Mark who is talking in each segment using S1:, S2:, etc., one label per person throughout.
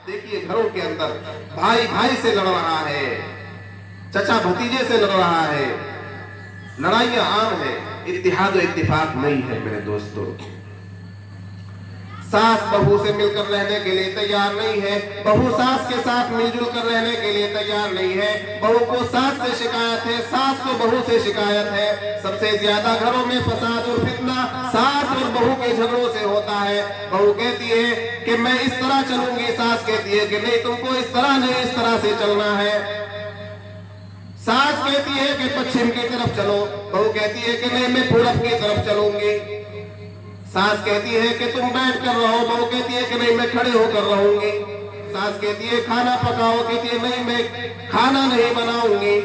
S1: देखिए घरों के अंदर भाई भाई से लड़ रहा है, चचा भतीजे से लड़ रहा है, लड़ाइयां आम है, इत्तेहाद और इत्तेफाक नहीं है। मेरे दोस्तों, सास बहू से मिलकर रहने के लिए तैयार नहीं है, बहू सास के साथ मिलजुल कर रहने के लिए तैयार नहीं है। बहू को सास से शिकायत है, सास को बहू से शिकायत है। सबसे ज्यादा घरों में फसाद और फितना सास और बहू के झगड़ों से होता है। बहू कहती है कि मैं इस तरह चलूंगी, सास कहती है कि नहीं तुमको इस तरह नहीं, इस तरह से चलना है। सास कहती है कि पश्चिम की तरफ चलो, बहू कहती है कि नहीं मैं पूरब की तरफ चलूंगी। सास कहती है कि तुम बैठ कर रहो, बहू कहती है कि नहीं मैं खड़े होकर रहूंगी। सास कहती है खाना पकाओ, कहती है नहीं मैं खाना नहीं बनाऊंगी।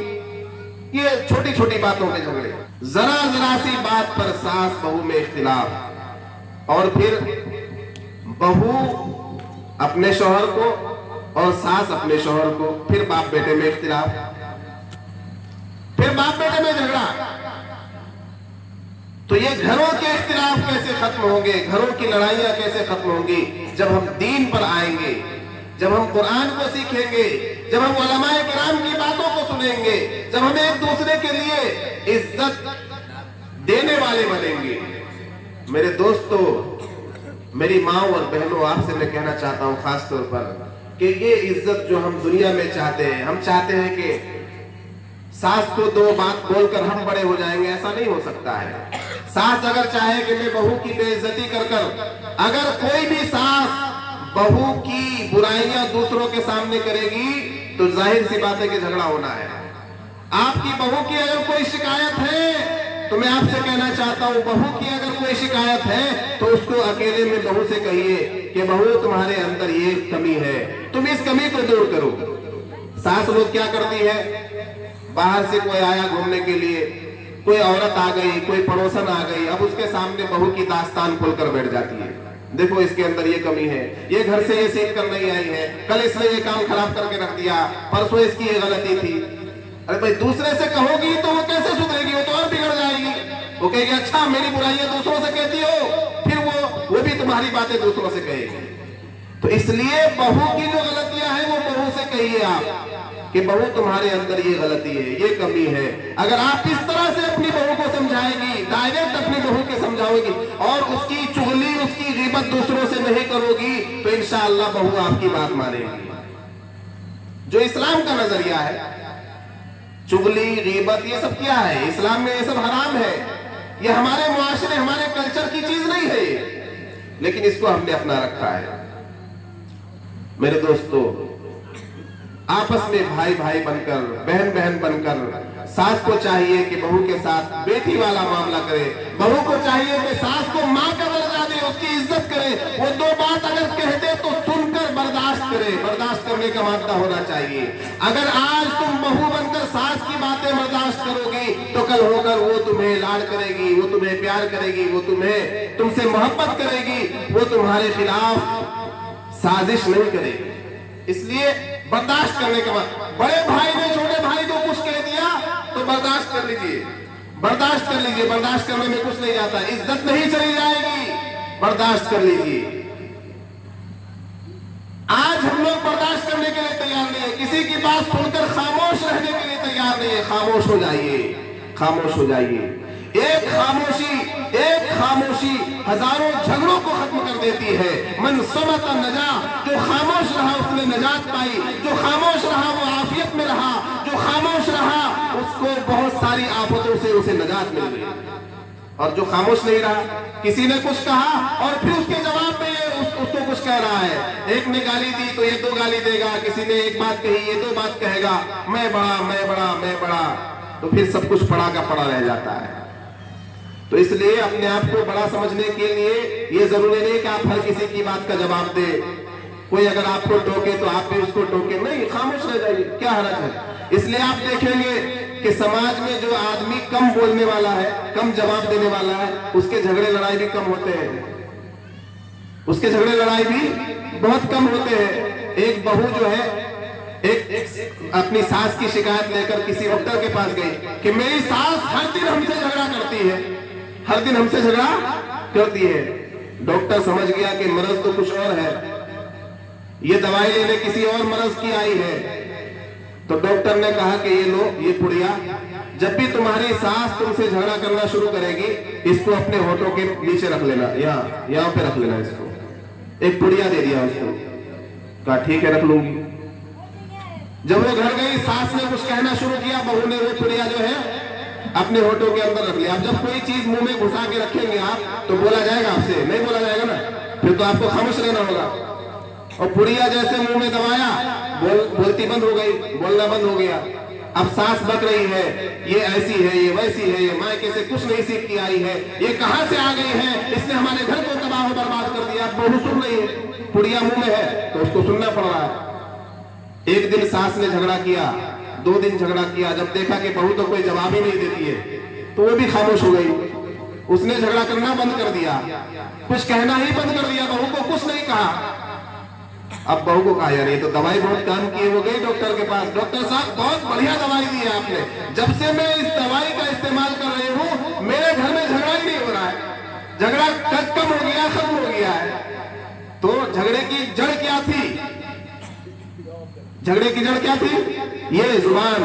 S1: ये छोटी छोटी बातों के झगड़े, जरा जरा सी बात पर सास बहू में इख्तिलाफ, और फिर बहू अपने शौहर को और सास अपने शौहर को, फिर बाप बेटे में इख्तिलाफ, फिर बाप बेटे में झगड़ा। तो ये घरों के इख्तिलाफ कैसे खत्म होंगे, घरों की लड़ाइयां कैसे खत्म होंगी? जब हम दीन पर आएंगे, जब हम कुरान को सीखेंगे, जब हम उलमाए किराम की बातों को सुनेंगे, जब हम एक दूसरे के लिए इज्जत देने वाले बनेंगे। मेरे दोस्तों, मेरी माँ और बहनों, आपसे मैं कहना चाहता हूं खास तौर पर कि ये इज्जत जो हम दुनिया में चाहते हैं, हम चाहते हैं कि सास को दो बात बोलकर हम बड़े हो जाएंगे, ऐसा नहीं हो सकता है। सास अगर चाहे कि मैं बहू की बेइज्जती कर कर, अगर कोई भी सास बहू की बुराइयां दूसरों के सामने करेगी तो जाहिर सी बात है कि झगड़ा होना है। आपकी बहू की अगर कोई शिकायत है तो मैं आपसे कहना चाहता हूं, बहू की अगर कोई शिकायत है तो उसको अकेले में बहू से कहिए कि बहू तुम्हारे अंदर ये कमी है, तुम इस कमी को दूर करो। सास लोग क्या करती है, बाहर से कोई आया घूमने के लिए, कोई औरत आ गई, कोई पड़ोसन आ गई, अब उसके सामने बहू की दास्तान खोलकर बैठ जाती है। देखो इसके अंदर ये कमी है, ये घर से ये सीख कर नहीं आई है, कल इसने ये काम खराब करके रख दिया, परसों इसकी ये गलती थी। अरे भाई दूसरे से कहोगी तो वो कैसे सुधरेगी, वो तो और बिगड़ जाएगी। वो कहेगी अच्छा मेरी बुराइयां दूसरों से कहती हो, फिर वो भी तुम्हारी बातें दूसरों से कहेगी। तो इसलिए बहू की जो गलतियां हैं वो बहू से कहिए आप कि बहू तुम्हारे अंदर ये गलती है, ये कमी है। अगर आप इस तरह से अपनी बहू को समझाएगी, डायरेक्ट अपनी बहू के समझाओगी और उसकी चुगली, उसकी गिबत दूसरों से नहीं करोगी तो इंशाअल्लाह बहू आपकी बात मानेगी। जो इस्लाम का नजरिया है, चुगली गिबत ये सब क्या है, इस्लाम में ये सब हराम है। ये हमारे मुआशरे, हमारे कल्चर की चीज नहीं है ये, लेकिन इसको हमने अपना रखा है। मेरे दोस्तों, आपस में भाई भाई बनकर, बहन बहन बनकर, सास को चाहिए कि बहू के साथ बेटी वाला मामला करे, बहू को चाहिए कि सास को माँ का दर्जा दे, उसकी इज्जत करे। वो दो बात अगर कह दे तो सुनकर बर्दाश्त करे, बर्दाश्त करने का मामला होना चाहिए। अगर आज तुम बहू बनकर सास की बातें बर्दाश्त करोगी तो कल होकर वो तुम्हें लाड करेगी, वो तुम्हें प्यार करेगी, वो तुमसे मोहब्बत करेगी, वो तुम्हारे खिलाफ साजिश नहीं करेगी। इसलिए बर्दाश्त करने के बाद, बड़े भाई ने छोटे भाई को कुछ कह दिया तो बर्दाश्त कर लीजिए, बर्दाश्त कर लीजिए। बर्दाश्त करने में कुछ नहीं जाता, इज्जत नहीं चली जाएगी, बर्दाश्त कर लीजिए। आज हम लोग बर्दाश्त करने के लिए तैयार नहीं है, किसी की बात सुनकर खामोश रहने के लिए तैयार नहीं है। खामोश हो जाइए, खामोश हो जाइए। एक खामोशी हजारों झगड़ों को खत्म कर देती है। मन समत नजा, जो खामोश रहा उसने नजात पाई, जो खामोश रहा वो आफियत में रहा, जो खामोश रहा उसको बहुत सारी आफतों से उसे नजात मिल गई। और जो खामोश नहीं रहा, किसी ने कुछ कहा और फिर उसके जवाब में उसको कुछ कह रहा है, एक ने गाली दी तो ये दो गाली देगा, किसी ने एक बात कही ये दो बात कहेगा, मैं बड़ा मैं बड़ा मैं बड़ा, तो फिर सब कुछ पड़ा का पड़ा रह जाता है। तो इसलिए अपने आप को बड़ा समझने के लिए ये जरूरी नहीं कि आप हर किसी की बात का जवाब दे। कोई अगर आपको टोके तो आप भी उसको टोके, नहीं, खामोश रह जाइए, क्या हरज है। इसलिए आप देखेंगे कि समाज में जो आदमी कम बोलने वाला है, कम जवाब देने वाला है, उसके झगड़े लड़ाई भी कम होते हैं, उसके झगड़े लड़ाई भी बहुत कम होते हैं। एक बहू जो है एक अपनी सास की शिकायत लेकर किसी डॉक्टर के पास गई कि मेरी सास हर दिन हमसे झगड़ा करती है, हर दिन हमसे झगड़ा करती है। डॉक्टर समझ गया कि मर्ज तो कुछ और है, ये दवाई लेने किसी और मर्ज की आई है। तो डॉक्टर ने कहा कि ये लो, ये पुड़िया, जब भी तुम्हारी सास तुमसे झगड़ा करना शुरू करेगी, इसको अपने होठों के नीचे रख लेना, यहाँ पे रख लेना इसको। एक पुड़िया दे दिया उसको, कहा ठीक है रख लूंगी। जब वो घर गई, सास ने कुछ कहना शुरू किया, बहू ने वो पुड़िया जो है अपने होठों के अंदर रख लिया। अब जब कोई चीज मुंह में घुसा के रखेंगे आप, तो बोला जाएगा आपसे? नहीं बोला जाएगा ना, फिर तो आपको खामोश रहना होगा। और पुड़िया जैसे मुंह में दबाया, बोलती बंद हो गई, बोलना बंद हो गया। अब सास बक रही है, ये ऐसी है, ये वैसी है, ये मायके से कुछ नहीं सीख के आई है, ये कहां से आ गई है, इसने हमारे घर को तबाह बर्बाद कर दिया। बहू सुन रही है, पुड़िया मुंह में है, तो उसको सुनना पड़ रहा है। एक दिन सास ने झगड़ा किया, 2 दिन झगड़ा किया। जब देखा कि बहू तो कोई जवाब ही नहीं देती है, तो वो भी खामोश हो गई। उसने झगड़ा करना बंद कर दिया, कुछ कहना ही बंद कर दिया, बहू को कुछ नहीं कहा। अब बहू को कहा यार ये तो दवाई बहुत काम की है। वो गई डॉक्टर के पास, डॉक्टर साहब बहुत बढ़िया दवाई दी है आपने, जब से मैं इस दवाई का इस्तेमाल कर रही हूँ मेरे घर में झगड़ा ही नहीं हो रहा है, झगड़ा कम हो गया, खत्म हो गया है। तो झगड़े की जड़ क्या थी? झगड़े की जड़ क्या थी? ये जुबान।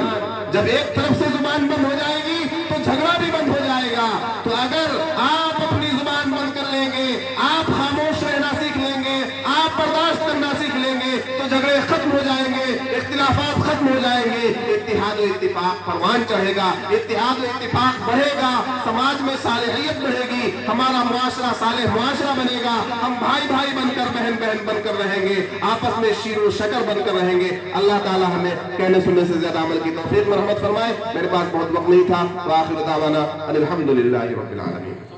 S1: जब एक तरफ से जुबान बंद हो जाएगी तो झगड़ा भी बंद हो जाएगा। तो अगर आप अपनी जुबान बंद कर लेंगे, आप खामोश रहना सीख लेंगे, आप बर्दाश्त करना सीख लेंगे, तो झगड़े खत्म हो जाएंगे, इख्तिलाफात खत्म हो जाएंगे, इत्तिहाद और इत्तिफाक परवान चढ़ेगा, इत्तिहाद और इत्तिफाक बढ़ेगा, समाज में सालेहियत बढ़ेगी, हमारा मुआशरा सालेह मुआशरा बनेगा, हम भाई भाई बनकर, बहन बहन बनकर रहेंगे, आपस में शीरो शकर बनकर रहेंगे। अल्लाह ताला हमें कहने सुनने से ज्यादा अमल की तौफीक में रहमत फरमाए। मेरे पास बहुत वक्त नहीं था, तो आखिर दावाना अल्हम्दुलिल्लाहि रब्बिल आलमीन।